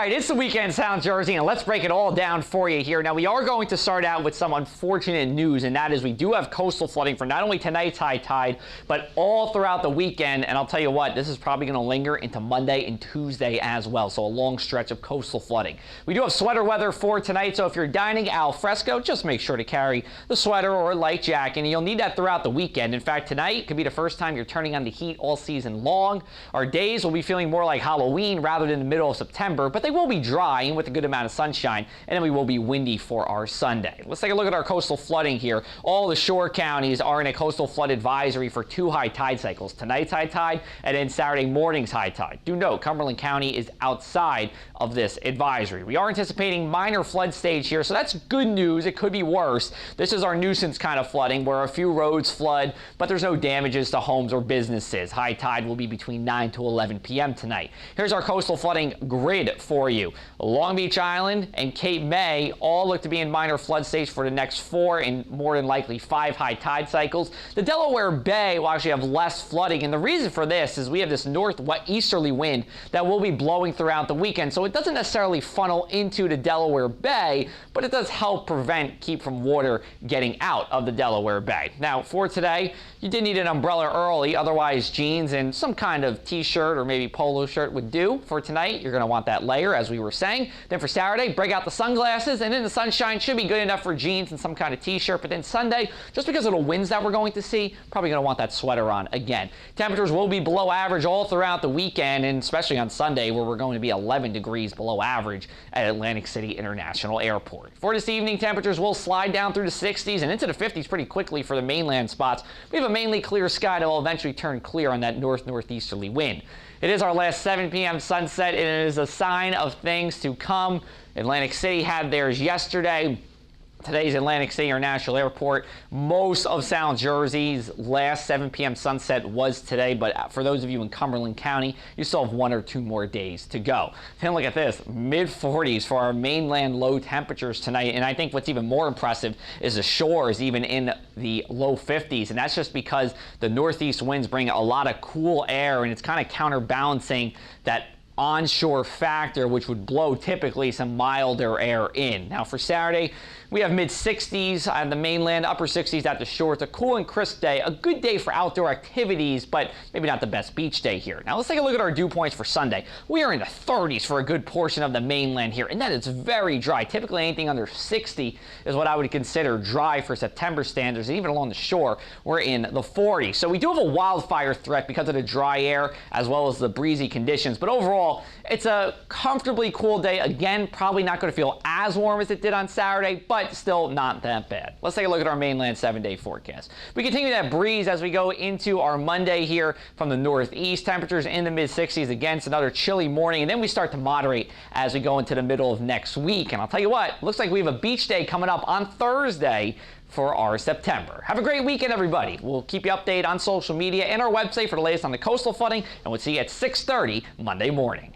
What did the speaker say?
right, it's the weekend, South Jersey, and let's break it all down for you here. Now, we are going to start out with some unfortunate news, and that is we do have coastal flooding for not only tonight's high tide, but all throughout the weekend. And I'll tell you what, this is probably going to linger into Monday and Tuesday as well, so a long stretch of coastal flooding. We do have sweater weather for tonight, so if you're dining al fresco, just make sure to carry the sweater or a light jacket, and you'll need that throughout the weekend. In fact, tonight could be the first time you're turning on the heat all season long. Our days will be feeling more like Halloween rather than the middle of September, but they will be dry and with a good amount of sunshine, and then we will be windy for our Sunday. Let's take a look at our coastal flooding here. All the shore counties are in a coastal flood advisory for 2 high tide cycles, tonight's high tide and then Saturday morning's high tide. Do note, Cumberland County is outside of this advisory. We are anticipating minor flood stage here, so that's good news. It could be worse. This is our nuisance kind of flooding where a few roads flood, but there's no damages to homes or businesses. High tide will be between 9 to 11 p.m. tonight. Here's our coastal flooding grid for you. Long Beach Island and Cape May all look to be in minor flood stage for the next 4 and more than likely 5 high tide cycles. The Delaware Bay will actually have less flooding, and the reason for this is we have this northeasterly wind that will be blowing throughout the weekend, so it doesn't necessarily funnel into the Delaware Bay, but it does help keep from water getting out of the Delaware Bay. Now, for today, you did need an umbrella early, otherwise jeans and some kind of t-shirt or maybe polo shirt would do. For tonight, you're going to want that layer, as we were saying. Then for Saturday, break out the sunglasses, and then the sunshine should be good enough for jeans and some kind of t-shirt. But then Sunday, just because of the winds that we're going to see, probably going to want that sweater on again. Temperatures will be below average all throughout the weekend, and especially on Sunday, where we're going to be 11 degrees below average at Atlantic City International Airport. For this evening, temperatures will slide down through the 60s and into the 50s pretty quickly for the mainland spots. We have a mainly clear sky that will eventually turn clear on that northeasterly wind. It is our last 7 p.m. sunset, and it is a sign of things to come. Atlantic City had theirs yesterday. Today's Atlantic City International Airport. Most of South Jersey's last 7 p.m. sunset was today, but for those of you in Cumberland County, you still have 1 or 2 more days to go. Then look at this, mid-40s for our mainland low temperatures tonight, and I think what's even more impressive is the shores even in the low 50s, and that's just because the northeast winds bring a lot of cool air, and it's kind of counterbalancing that onshore factor, which would blow typically some milder air in. Now for Saturday, we have mid-60s on the mainland, upper 60s at the shore. It's a cool and crisp day, a good day for outdoor activities, but maybe not the best beach day here. Now let's take a look at our dew points for Sunday. We are in the 30s for a good portion of the mainland here, and that is very dry. Typically anything under 60 is what I would consider dry for September standards, and even along the shore, we're in the 40s. So we do have a wildfire threat because of the dry air as well as the breezy conditions, but overall, it's a comfortably cool day. Again, probably not going to feel as warm as it did on Saturday, but still not that bad. Let's take a look at our mainland 7-day forecast. We continue that breeze as we go into our Monday here from the northeast. Temperatures in the mid-60s. Again, it's another chilly morning, and then we start to moderate as we go into the middle of next week. And I'll tell you what, looks like we have a beach day coming up on Thursday for our September. Have a great weekend, everybody. We'll keep you updated on social media and our website for the latest on the coastal flooding, and we'll see you at 6:30 Monday morning.